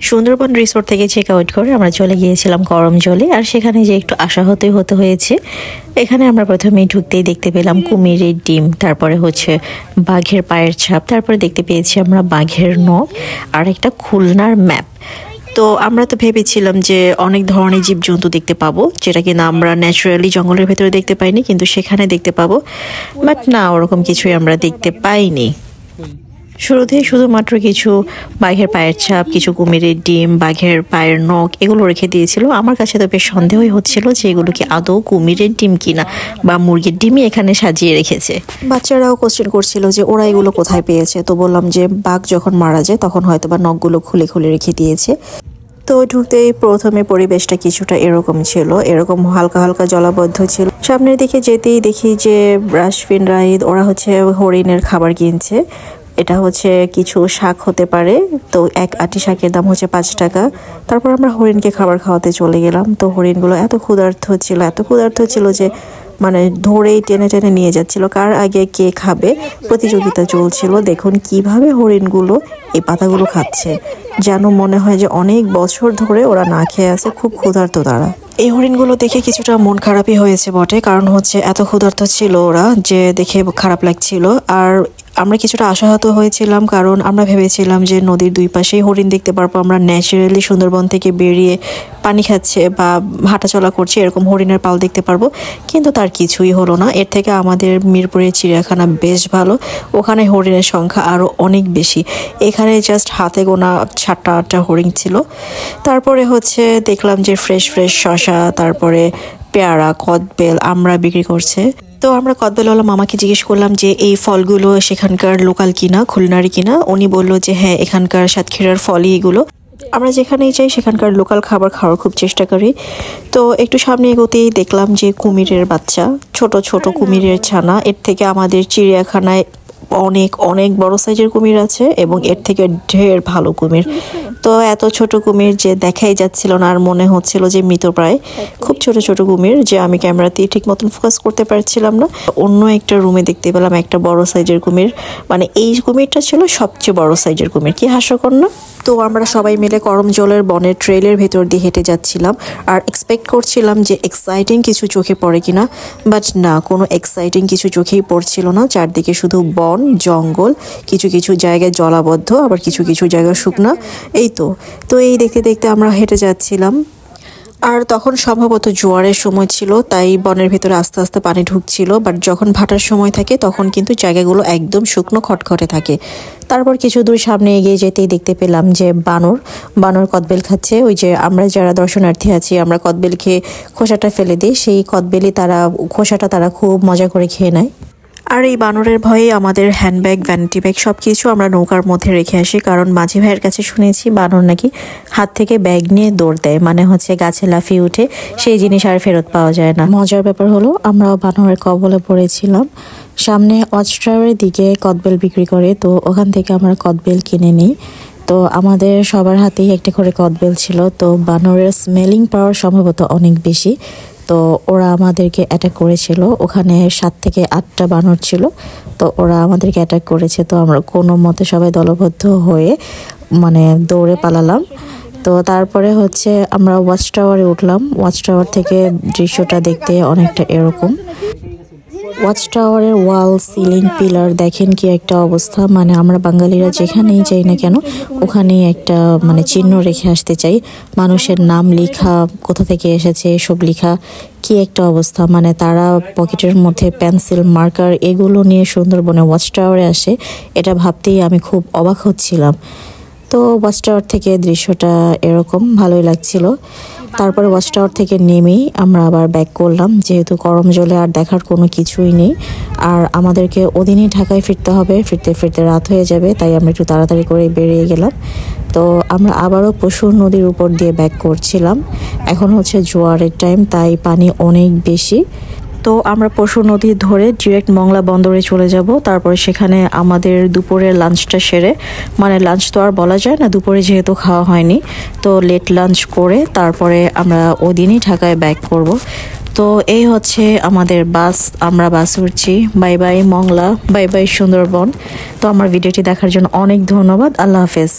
Sundarban resort থেকে check out করে আমরা চলে গিয়েছিলাম করমজলে। আর সেখানে যে একটু আশাহত হতে হয়েছে। এখানে আমরা প্রথমেই ঢুকতেই দেখতে পেলাম কুমিরের ডিম, তারপরে হচ্ছে বাঘের পায়ের ছাপ, তারপরে দেখতে পেয়েছি আমরা বাঘের নখ আর একটা খুলনার ম্যাপ। তো আমরা তো ভেবেছিলাম যে অনেক ধরনের জীবজন্তু দেখতে পাবো, যেটা কিনা আমরা ন্যাচারালি জঙ্গলের ভেতরে দেখতে পাইনি, কিন্তু সেখানে দেখতে পাবো। বাট না, ওরকম কিছুই আমরা দেখতে পাইনি। শুরুতেই শুধুমাত্র কিছু বাঘের পায়ের ছাপ, কিছু কুমিরের ডিম, বাঘের পায়ের নখ এগুলো রেখে দিয়েছিল। আমার কাছে তো বেশ সন্দেহই হচ্ছিল যে এগুলো কি আদৌ কুমিরের ডিম কিনা বা মুরগির ডিমই এখানে সাজিয়ে রেখেছে। বাচ্চারাও কোশ্চেন করছিল যে ওরা এগুলো কোথায় পেয়েছে। তো বললাম যে বাঘ যখন মারা যায় তখন হয়তো বা নখগুলো খুলে খুলে রেখে দিয়েছে। তো ঢুকতেই প্রথমে পরিবেশটা কিছুটা এরকম ছিল, এরকম হালকা হালকা জলাবদ্ধ ছিল। সামনের দিকে যেতেই দেখি যে রাশফিন রাহিদ ওরা হচ্ছে হরিণের খাবার কিনছে। এটা হচ্ছে কিছু শাক হতে পারে। তো এক আটি শাকের দাম হচ্ছে 5 টাকা। তারপর আমরা হরিণকে খাবার খাওয়াতে চলে গেলাম। তো হরিণগুলো এত ক্ষুধার্ত ছিল যে মানে ধরেই টেনে টেনে নিয়ে যাচ্ছিল, কার আগে কে খাবে প্রতিযোগিতা চলছিল। দেখুন কিভাবে হরিণগুলো এই পাতাগুলো খাচ্ছে, যেন মনে হয় যে অনেক বছর ধরে ওরা না খেয়ে আছে, খুব ক্ষুধার্ত তারা। এই হরিণগুলো দেখে কিছুটা মন খারাপই হয়েছে বটে, কারণ হচ্ছে এত ক্ষুধার্ত ছিল ওরা যে দেখে খারাপ লাগছিল। আর আমরা কিছুটা আশাহত হয়েছিলাম, কারণ আমরা ভেবেছিলাম যে নদীর দুই পাশেই হরিণ দেখতে পারবো আমরা, ন্যাচারালি সুন্দরবন থেকে বেরিয়ে পানি খাচ্ছে বা হাঁটাচলা করছে এরকম হরিণের পাল দেখতে পারবো। কিন্তু তার কিছুই হলো না। এর থেকে আমাদের মিরপুরের চিড়িয়াখানা বেশ ভালো, ওখানে হরিণের সংখ্যা আরও অনেক বেশি। এখানে জাস্ট হাতে গোনা 7টা-8টা হরিণ ছিল। তারপরে হচ্ছে দেখলাম যে ফ্রেশ ফ্রেশ শশা, তারপরে পেয়ারা, কদবেল আমরা বিক্রি করছে। তো আমরা কদবেলওয়ালা মামাকে জিজ্ঞেস করলাম যে এই ফলগুলো সেখানকার লোকাল কিনা, খুলনারি কিনা। উনি বললো যে হ্যাঁ, এখানকার সাতক্ষীরার ফলই এগুলো। আমরা যেখানেই যাই সেখানকার লোকাল খাবার খাওয়ার খুব চেষ্টা করি। তো একটু সামনে এগোতেই দেখলাম যে কুমিরের বাচ্চা, ছোট ছোট কুমিরের ছানা। এর থেকে আমাদের চিড়িয়াখানায় অনেক অনেক বড় সাইজের কুমির আছে এবং এর থেকে ঢের ভালো কুমির। তো এত ছোট কুমির যে দেখাই যাচ্ছিল না, আর মনে হচ্ছিল যে মৃতপ্রায়। খুব ছোট ছোট কুমির যে আমি ক্যামেরাতে ঠিক মতন ফোকাস করতে পারছিলাম না। অন্য একটা রুমে দেখতে পেলাম একটা বড় সাইজের কুমির, মানে এই কুমিরটা ছিল সবচেয়ে বড় সাইজের কুমির। কি হাস্যকর না? তো আমরা সবাই মিলে করমজলের বনের ট্রেলের ভেতর দিয়ে হেঁটে যাচ্ছিলাম আর এক্সপেক্ট করছিলাম যে এক্সাইটিং কিছু চোখে পড়ে কিনা, বাট না, কোনো এক্সাইটিং কিছু চোখেই পড়ছিল না। চারদিকে শুধু বন জঙ্গল, কিছু কিছু জায়গায় জলাবদ্ধ, আবার কিছু কিছু জায়গায় শুকনা। এই তো এই দেখতে দেখতে আমরা হেঁটে যাচ্ছিলাম। আর তখন সম্ভবত জোয়ারের সময় ছিল, তাই বনের ভেতরে আস্তে আস্তে পানি ঢুকছিল। বাট যখন ভাটার সময় থাকে তখন কিন্তু জায়গাগুলো একদম শুকনো খটখটে থাকে। তারপর কিছু দূর সামনে এগিয়ে যেতেই দেখতে পেলাম যে বানর কদবেল খাচ্ছে। ওই যে আমরা যারা দর্শনার্থী আছি আমরা কদবেল খেয়ে খোসাটা ফেলে দিই, সেই কদবেলই খোসাটা তারা খুব মজা করে খেয়ে নেয়। আর এই বানরের ভয়ে আমাদের হ্যান্ডব্যাগ, ভ্যানিটি ব্যাগ সবকিছু আমরা নৌকার মধ্যে রেখে আসি, কারণ মাঝি ভাইয়ের কাছে শুনেছি বানর নাকি হাত থেকে ব্যাগ নিয়ে দৌড় দেয়, মানে হচ্ছে গাছে লাফিয়ে উঠে সেই জিনিস আর ফেরত পাওয়া যায় না। মজার ব্যাপার হলো আমরাও বানরের কবলে পড়েছিলাম। সামনে ওয়াচ টাওয়ারের দিকে কদবেল বিক্রি করে, তো ওখান থেকে আমরা কদবেল কিনে নিই। তো আমাদের সবার হাতেই একটা করে কদবেল ছিল। তো বানরের স্মেলিং পাওয়ার সম্ভবত অনেক বেশি, তো ওরা আমাদেরকে অ্যাটাক করেছিল। ওখানে 7 থেকে 8টা বানর ছিল, তো ওরা আমাদেরকে অ্যাটাক করেছে। তো আমরা কোনো মতে সবাই দলবদ্ধ হয়ে মানে দৌড়ে পালালাম। তো তারপরে হচ্ছে আমরা ওয়াচ টাওয়ারে উঠলাম। ওয়াচ টাওয়ার থেকে দৃশ্যটা দেখতে অনেকটা এরকম। ওয়াচ টাওয়ারের ওয়াল, সিলিং, পিলার দেখেন কি একটা অবস্থা। মানে আমরা বাঙালিরা যেখানেই যাই না কেন ওখানেই একটা মানে চিহ্ন রেখে আসতে চাই, মানুষের নাম লেখা, কোথা থেকে এসেছে এসব লেখা। কি একটা অবস্থা, মানে তারা পকেটের মধ্যে পেন্সিল, মার্কার এগুলো নিয়ে সুন্দরবনে ওয়াচ টাওয়ারে আসে, এটা ভাবতেই আমি খুব অবাক হচ্ছিলাম। তো ওয়াচ টাওয়ার থেকে দৃশ্যটা এরকম, ভালোই লাগছিল। তারপরে ওয়াচ টাওয়ার থেকে নেমেই আমরা আবার ব্যাক করলাম, যেহেতু করমজলে আর দেখার কোনো কিছুই নেই। আর আমাদেরকে ওদিনই ঢাকায় ফিরতে হবে, ফিরতে ফিরতে রাত হয়ে যাবে, তাই আমরা একটু তাড়াতাড়ি করে বেরিয়ে গেলাম। তো আমরা আবারও পশুর নদীর উপর দিয়ে ব্যাক করছিলাম। এখন হচ্ছে জোয়ারের টাইম, তাই পানি অনেক বেশি। তো আমরা পশুর নদী ধরে ডিরেক্ট মংলা বন্দরে চলে যাব। তারপরে সেখানে আমাদের দুপুরের লাঞ্চটা সেরে, মানে লাঞ্চ তো আর বলা যায় না, দুপুরে যেহেতু খাওয়া হয়নি, তো লেট লাঞ্চ করে তারপরে আমরা ওদিনই ঢাকায় ব্যাক করব। তো এই হচ্ছে আমাদের বাস, আমরা বাস উঠছি। Bye bye Mongla, bye bye Sundarban. তো আমার ভিডিওটি দেখার জন্য অনেক ধন্যবাদ। আল্লাহ হাফেজ।